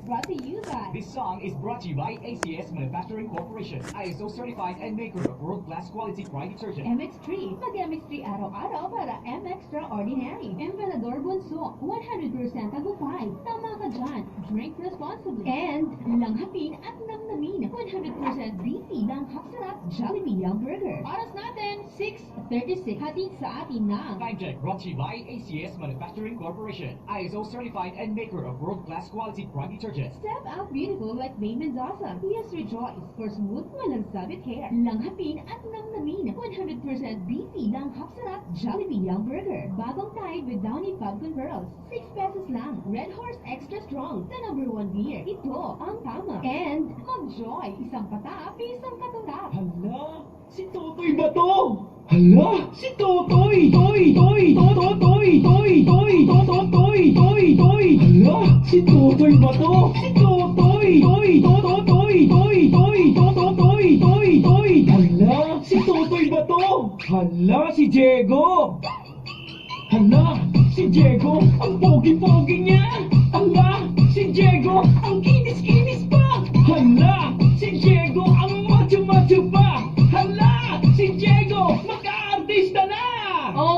brought to you by This song is brought to you by ACS Manufacturing Corporation, ISO certified and maker of world-class quality cry detergent. MX3. Mag-MX3 araw-araw para M-Extraordinary. Emperador Bunso, 100% agupay. Tama ka dyan. Drink responsibly. And langhapin at namnamin, 100% beefy. Langhap sarap, Jollibee Young Burger. Oras natin, 6:36. Hatid sa atin ng Time check brought to you by ACS Manufacturing Corporation, ISO certified and maker of world-class quality cry detergent. Step out beautiful like May Mendoza. Yes, rejoice for smooth walang sabit hair. Langhapin at namnamin, 100% beefy. Langhap sarap, Jollibee Young Burger. Bagong Tide with Downy Falcon Pearls. 6 pesos lang. Red Horse Extra Strong. The #1 beer. Ito ang tama. And mag-joy. Isang patap, isang katutak. Hala, si Totoy ba to? Hala, si Totoy! Toy! Toy! Totoy! Toy! Toy! Toy! Totoy! Toy! Toy! Hala, si Totoy ba to? Si Totoy! Toy! Totoy! Toy! Toy! Totoy! Toy! Toy! Hala, si Totoy ba to? Hala, si Diego! Hala, si Diego, ang pogi-pogi niya! Hala, si Diego, ang kinis-kinis